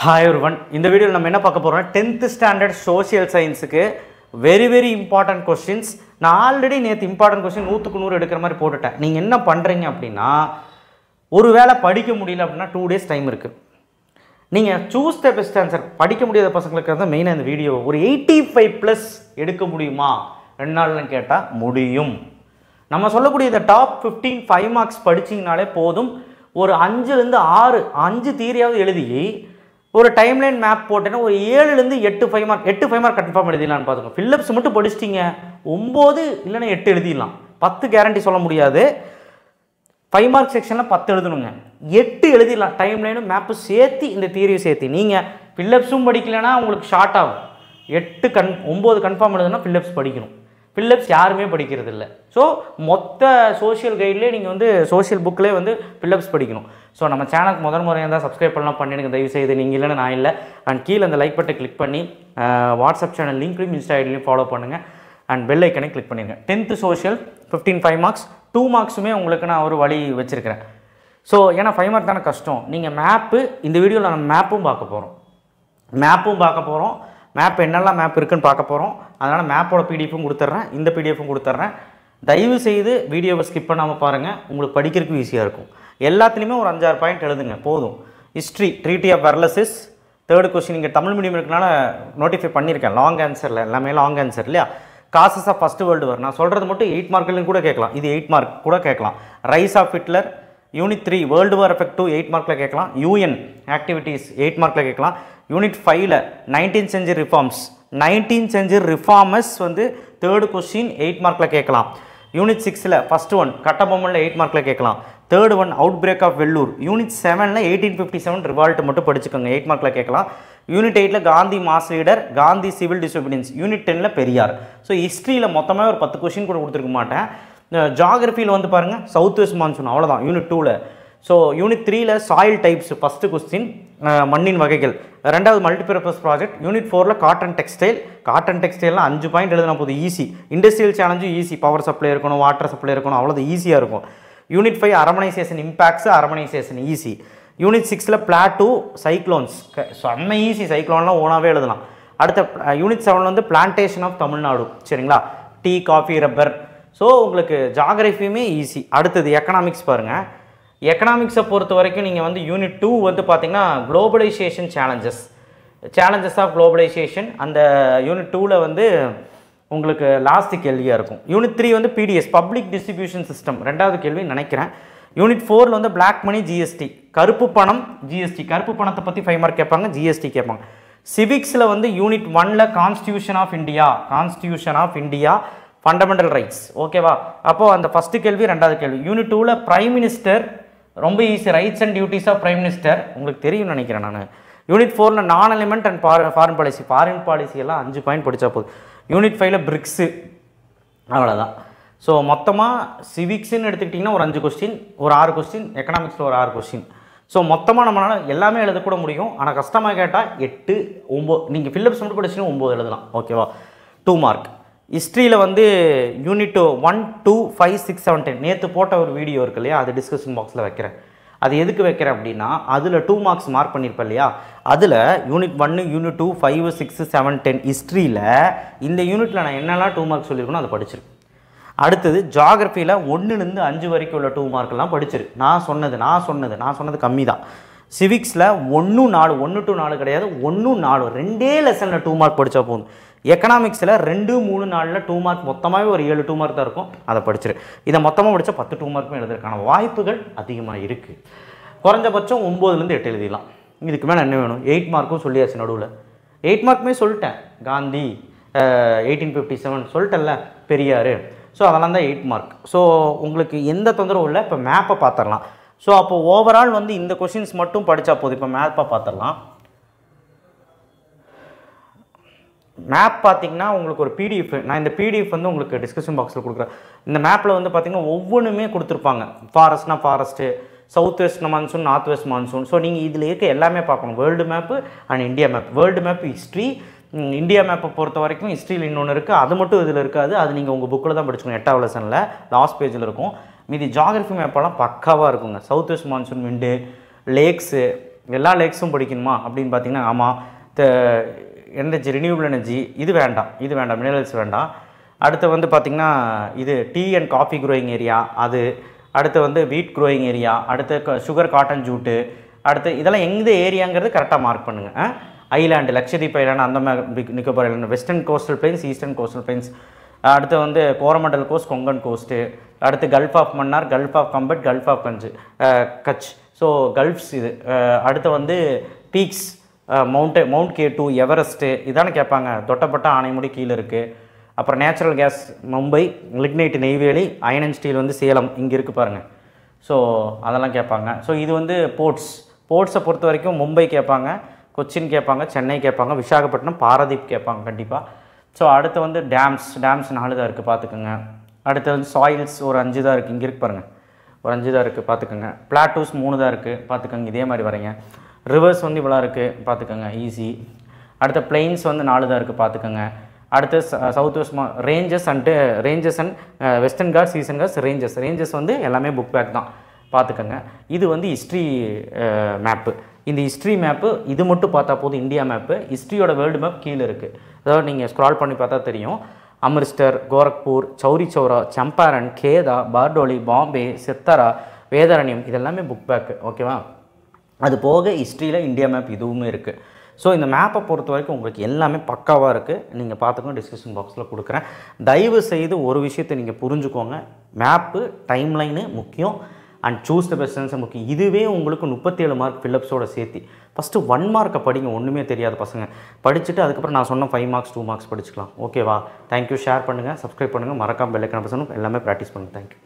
Hi everyone. In the video, we will talk about 10th standard social science. Very important questions. I already important question 100 எடுக்கிற மாதிரி போட்டுட்டேன். நீங்க என்ன பண்றீங்க அப்படினா ஒருவேளை படிக்க முடியல அப்படினா 2 days டைம் இருக்கு. நீங்க choose the best answer படிக்க முடியாத பசங்களுக்கு தான் மெயினா இந்த வீடியோ. ஒரு 85+ எடுக்க முடியுமா? 2 நாள்ல கேட்டா முடியும். நம்ம சொல்லக்கூடிய இந்த டாப் 15 5 மார்க்ஸ் படிச்சீங்கனாலே போதும். ஒரு 5 ல இருந்து 5 தியரியாவது எழுதி ஒரு டைம்லைன் மேப் போட்டேன்னா ஒரு 7 ல இருந்து 8 5 மார்க் கன்ஃபார்ம் எழுதிடலாம்னு பாத்துக்கோங்க. ஃபில்லப்ஸ் மட்டும் படிச்சிட்டீங்க 9 இல்லனா 8 எழுதிடலாம். 10 கேரண்டி சொல்ல முடியாது. 5 மார்க் செக்ஷன்ல 10 எழுதணுங்க. 8 எழுதிடலாம். டைம்லைனும் மேப் சேர்த்து இந்த தியரியை சேர்த்து. நீங்க ஃபில்லப்ஸும் படிக்கலனா உங்களுக்கு ஷார்ட் ஆகும். 9 கன்ஃபார்ம் எழுதுனா ஃபில்லப்ஸ் படிக்கணும். ஃபில்லப்ஸ் யாருமே படிக்கிறது இல்லை. ஸோ மொத்த சோஷியல் கைட்லேயே நீங்கள் வந்து சோஷியல் புக்லேயே வந்து ஃபில்லப்ஸ் படிக்கணும். ஸோ நம்ம சேனலுக்கு முறையாக இருந்தால் சப்ஸ்கிரைப் பண்ணலாம் பண்ணிடுங்க தயவு செய்து. நீங்கள் இல்லைன்னா நான் இல்லை. அண்ட் கீழே அந்த லைக் பட்டை கிளிக் பண்ணி வாட்ஸ்அப் சேனல் லிங்க்லையும் இன்ஸ்டா ஐடிலையும் ஃபாலோ பண்ணுங்கள். அண்ட் பெல் ஐக்கனை கிளிக் பண்ணிடுங்க. 10th சோஷியல் 15 5 மார்க்ஸ் 2 மார்க்ஸுமே உங்களுக்கு நான் ஒரு வழி வச்சுருக்கிறேன். ஸோ ஏன்னா 5 மார்க் தானே கஷ்டம். நீங்கள் மேப்பு இந்த வீடியோவில் நம்ம மேப்பும் பார்க்க போகிறோம். மேப் என்னெல்லாம் மேப் இருக்குன்னு பார்க்க போகிறோம். அதனால் மேப்போட பிடிஎஃப்பும் கொடுத்துட்றேன், இந்த பிடிஎஃப்பும் கொடுத்துட்றேன். தயவு செய்து வீடியோவை ஸ்கிப் பண்ணாமல் பாருங்கள். உங்களுக்கு படிக்கிறதுக்கு ஈஸியாக இருக்கும். எல்லாத்துலேயுமே ஒரு 5-6 பாயிண்ட் எழுதுங்க போதும். History treaty of Versailles 3rd question. இங்கே தமிழ் மீடியம் இருக்கனால நோட்டிஃபை பண்ணியிருக்கேன். லாங் ஆன்சரில் எல்லாமே லாங் ஆன்சர் இல்லையா. Causes of first world war நான் சொல்கிறது மட்டும் 8 மார்க்லையும் கூட கேட்கலாம். இது 8 மார்க் கூட கேட்கலாம். Rise of Hitler unit 3 world war effect 2 8 மார்க்கில் கேட்கலாம். யூஎன் ஆக்டிவிட்டீஸ் 8 மார்க்கில் கேட்கலாம். யூனிட் 5ல் 19th century reforms 19th century reformers வந்து 3rd கொஸ்டின் 8 மார்க்கில் கேட்கலாம். யூனிட் 6ல் ஃபஸ்ட் ஒன் கட்டபொம்மனில் 8 மார்க்கில் கேட்கலாம். 3rd one outbreak of Vellore. Unit 7ல் 1857 ரிவால்ட் மட்டும் படிச்சுக்கோங்க 8 மார்க்கில் கேட்கலாம். யூனிட் 8ல் Gandhi mass leader, Gandhi civil disobedience. Unit 10ல் பெரியார். ஸோ ஹிஸ்ட்ரியில் மொத்தமாக ஒரு 10 கொஸ்டின் கூட கொடுத்துருக்க மாட்டேன். ஜாகிரஃபியில் வந்து பாருங்கள் சவுத் வெஸ்ட் மான்சூன் அவ்வளோதான் யூனிட் 2ல். ஸோ யூனிட் 3ல் சாயில் டைப்ஸ் ஃபஸ்ட்டு கொஸ்டின் மண்ணின் வகைகள். 2வது மல்டிபர்பஸ் ப்ராஜெக்ட். யூனிட் 4ல் காட்டன் டெக்ஸ்டைல்லாம் 5 பாயிண்ட் எழுதுனா போதும் ஈஸி. இண்டஸ்ட்ரியல் சேலஞ்சும் ஈஸி. பவர் சப்ளை இருக்கணும், வாட்டர் சப்ளை இருக்கணும், அவ்வளோது ஈஸியாக இருக்கும். Unit 5 urbanisation impacts, urbanisation easy. Unit 6ல் பிளாட்டூ சைக்ளோன்ஸ் செம்ம ஈஸி. சைக்ளோன்லாம் ஓனாகவே எழுதலாம். அடுத்த யூனிட் 7 வந்து பிளான்டேஷன் ஆஃப் தமிழ்நாடு. சரிங்களா, டீ காஃபி ரப்பர். ஸோ உங்களுக்கு ஜாகிரஃபியுமே ஈஸி. அடுத்தது எக்கனாமிக்ஸ் பாருங்கள். எக்கனாமிக்ஸை பொறுத்த வரைக்கும் நீங்கள் வந்து யூனிட் 2 வந்து பார்த்தீங்கன்னா குளோபலைசேஷன் சேலஞ்சஸ் ஆஃப் குளோபலைசேஷன். அந்த யூனிட் 2ல் வந்து உங்களுக்கு லாஸ்ட் கேள்வியாக இருக்கும். யூனிட் 3 வந்து பிடிஎஸ் பப்ளிக் டிஸ்ட்ரிபியூஷன் சிஸ்டம் 2வது கேள்வி நினைக்கிறேன். யூனிட் 4ல் வந்து பிளாக் மணி ஜிஎஸ்டி கருப்பு பணம் ஜிஎஸ்டி. கருப்பு பணத்தை பற்றி 5 மார்க் கேட்பாங்க, ஜிஎஸ்டி கேட்பாங்க. சிவிக்ஸில் வந்து யூனிட் 1ல் constitution of India fundamental rights. ஓகேவா. அப்போது அந்த ஃபஸ்ட்டு கேள்வி 2வது கேள்வி. யூனிட் 2ல் பிரைம் மினிஸ்டர் ரொம்ப easy. Rights and duties of prime minister உங்களுக்கு தெரியும்னு நினைக்கிறேன் நான். யூனிட் 4ல் நான் எலிமெண்ட் அண்ட் ஃபாரின் பாலிசி எல்லாம் 5 பாயிண்ட் படித்தா போதும். யூனிட் 5ல் பிரிக்ஸு அவ்வளோதான். ஸோ மொத்தமாக சிவிக்ஸ்ன்னு எடுத்துக்கிட்டிங்கன்னா ஒரு 5 கொஸ்டின், ஒரு 6 கொஸ்டின், எக்கனாமிக்ஸில் ஒரு 6 கொஸ்டின். ஸோ மொத்தமாக நம்மளால் எல்லாமே எழுதக்கூட முடியும். ஆனால் கஷ்டமாக கேட்டால் 8 9 நீங்கள் ஃபில்லப்ஸ் மட்டும் படிச்சுன்னா 9 எழுதலாம். ஓகேவா. 2 மார்க். ஹிஸ்ட்ரியில் வந்து யூனிட் 1 2 5 6 7 10 நேற்று போட்ட ஒரு வீடியோ இருக்கு இல்லையா, அது டிஸ்கஷன் பாக்ஸில் வைக்கிறேன். அது எதுக்கு வைக்கிறேன் அப்படின்னா அதில் 2 மார்க்ஸ் மார்க் பண்ணியிருப்பேன் இல்லையா, அதில் யூனிட் 1 யூனிட் 2 5 6 7 10 ஹிஸ்ட்ரியில் இந்த யூனிட்டில் நான் என்னெல்லாம் 2 மார்க்ஸ் சொல்லியிருக்கணும் அதை படிச்சிருக்கு. அடுத்தது ஜாகிரஃபியில் 1லேருந்து 5 வரைக்கும் உள்ள 2 மார்க்கெல்லாம் படிச்சிரு. நான் சொன்னது கம்மி தான். சிவிக்ஸில் 1 to 4 கிடையாது, 1 4 2 லெசனில் 2 மார்க் படித்தா போதும். எக்கனாமிக்ஸில் 2 3 4ல் 2 மார்க் மொத்தமாகவே ஒரு 7 2 மார்க் தான் இருக்கும். அதை படிச்சிரு. இதை மொத்தமாக படித்தா 10 2 மார்க்குமே எழுதுறதுக்கான வாய்ப்புகள் அதிகமாக இருக்குது. குறைஞ்சபட்சம் 9லேருந்து 8 எழுதிடலாம். இதுக்கு மேலே என்ன வேணும்? 8 மார்க்கும் சொல்லியாச்சு நடுவில். 8 மார்க்குமே சொல்லிட்டேன். காந்தி 1857 சொல்லிட்டேன்ல, பெரியார். ஸோ அதெல்லாம் தான் 8 மார்க். ஸோ உங்களுக்கு எந்த தொந்தரவும் இல்லை. இப்போ மேப்பை பார்த்துடலாம். ஸோ அப்போ ஓவரால் வந்து இந்த கொஷின்ஸ் மட்டும் படித்தா போதும். இப்போ மேப்பை பார்த்துடலாம். மேப் பார்த்தீங்கன்னா உங்களுக்கு ஒரு பிடிஎஃப், நான் இந்த பிடிஎஃப் வந்து உங்களுக்கு டிஸ்கிரிப்ஷன் பாக்ஸில் கொடுக்குறேன். இந்த மேப்பில் வந்து பார்த்தீங்கன்னா ஒவ்வொன்றுமே கொடுத்துருப்பாங்க. ஃபாரஸ்ட்னா forest, south west monsoon, north west monsoon. So நீங்கள் இதில் இருக்க எல்லாமே பார்க்கணும். World map and India map. World map history, India மேப்பை பொறுத்த வரைக்கும் ஹிஸ்ட்ரியில் இன்னொன்று இருக்குது, அது மட்டும் இதில் இருக்காது. அது நீங்கள் உங்கள் புக்கில் தான் படிச்சுக்கணும். 8வது லெசனில் லாஸ்ட் பேஜில் இருக்கும். மீதி ஜாகிரஃபி மேப்பெல்லாம் பக்காவாக இருக்குங்க. சவுத் வெஸ்ட் மான்சூன் விண்டு, லேக்ஸு, எல்லா லேக்ஸும் படிக்கணுமா அப்படின்னு பார்த்தீங்கன்னா ஆமாம். எனர்ஜி, ரினியூவபிள் எனர்ஜி இது வேண்டாம், மினரல்ஸ் வேண்டாம். அடுத்து வந்து பார்த்திங்கன்னா இது tea and coffee growing area, அது அடுத்து வந்து வீட் க்ரோயிங் ஏரியா, அடுத்து சுகர் காட்டன் ஜூட்டு, அடுத்து இதெல்லாம் எந்த ஏரியாங்கிறது கரெக்டாக மார்க் பண்ணுங்கள். Island, Lakshadweep island, Andaman Nicobar island, western coastal plains, eastern coastal plains, அடுத்து வந்து கோரமண்டல் கோஸ்ட், கொங்கன் கோஸ்ட்டு, அடுத்து gulf of Mannar, gulf of Khambhat, gulf of Kutch. So gulfs இது. அடுத்து வந்து பீக்ஸ், மவுண்ட் K2, எவரெஸ்ட்டு இதானே கேட்பாங்க. தொட்டப்பட்ட ஆனைமுடி கீழே இருக்குது. அப்புறம் natural gas Mumbai, lignite Neyveli, iron and steel வந்து சேலம் இங்கே இருக்குது பாருங்கள். ஸோ அதெல்லாம் கேட்பாங்க. ஸோ இது வந்து போர்ட்ஸை பொறுத்த வரைக்கும் மும்பை கேட்பாங்க, கொச்சின் கேட்பாங்க, சென்னை கேட்பாங்க, விசாகப்பட்டினம், பாரதீப் கேட்பாங்க கண்டிப்பாக. ஸோ அடுத்து வந்து டேம்ஸ் 4 தான் இருக்குது பார்த்துக்கோங்க. அடுத்து வந்து சாயில்ஸ் ஒரு 5 தான் இருக்குது, இங்கே இருக்கு பாருங்கள், ஒரு 5 தான் இருக்குது பார்த்துக்கோங்க. பிளாட்டூஸ் 3 தான் இருக்குது பார்த்துக்கோங்க, இதே மாதிரி வரைங்க. ரிவர்ஸ் வந்து இவ்வளோ இருக்குது பார்த்துக்கோங்க, ஈஸி. அடுத்த பிளெயின்ஸ் வந்து 4 தான் இருக்குது பார்த்துக்கோங்க. அடுத்து south west ranges and Western Ghats, Eastern Ghats, ranges வந்து எல்லாமே புக் பேக் தான் பார்த்துக்கோங்க. இது வந்து ஹிஸ்ட்ரி மேப்பு. இந்த ஹிஸ்ட்ரி மேப்பு இது மட்டும் பார்த்தா போதும், இந்தியா மேப்பு. ஹிஸ்ட்ரியோட வேர்ல்டு மேப் கீழே இருக்குது. அதாவது நீங்கள் ஸ்க்ரால் பண்ணி பார்த்தா தெரியும். அமிர்தசர், கோரக்பூர், சௌரி சௌரா, சம்பாரன், கேதா, பார்டோலி, பாம்பே, சித்தரா, வேதாரண்யம் இதெல்லாமே புக் பேக்கு. ஓகேவா? அது போக ஹிஸ்ட்ரியில் இந்தியா மேப் இதுவுமே இருக்குது. ஸோ இந்த மேப்பை பொறுத்த வரைக்கும் உங்களுக்கு எல்லாமே பக்காவாக இருக்குது. நீங்கள் பார்த்துக்கணும், டிஸ்கிரிப்ஷன் பாக்ஸில் கொடுக்குறேன். தயவு செய்து ஒரு விஷயத்தை நீங்கள் புரிஞ்சுக்கோங்க. மேப்பு டைம்லைனு முக்கியம் and choose the best answer முக்கியம். இதுவே உங்களுக்கு 37 மார்க் ஃபில்லப்ஸோட சேர்த்து ஃபஸ்ட்டு 1 மார்க்கை படிங்க. ஒன்றுமே தெரியாத பசங்க படிச்சுட்டு அதுக்கப்புறம் நான் சொன்ன 5 மார்க்ஸ் 2 மார்க்ஸ் படிச்சுக்கலாம். ஓகேவா? தேங்க்யூ. ஷேர் பண்ணுங்கள், சப்ஸ்கிரைப் பண்ணுங்கள், மறக்காமல் பெல் ஐக்கான் பிரஸ் பண்ணுங்க. எல்லாமே ப்ராக்டிஸ் பண்ணுங்கள். தேங்க்யூ.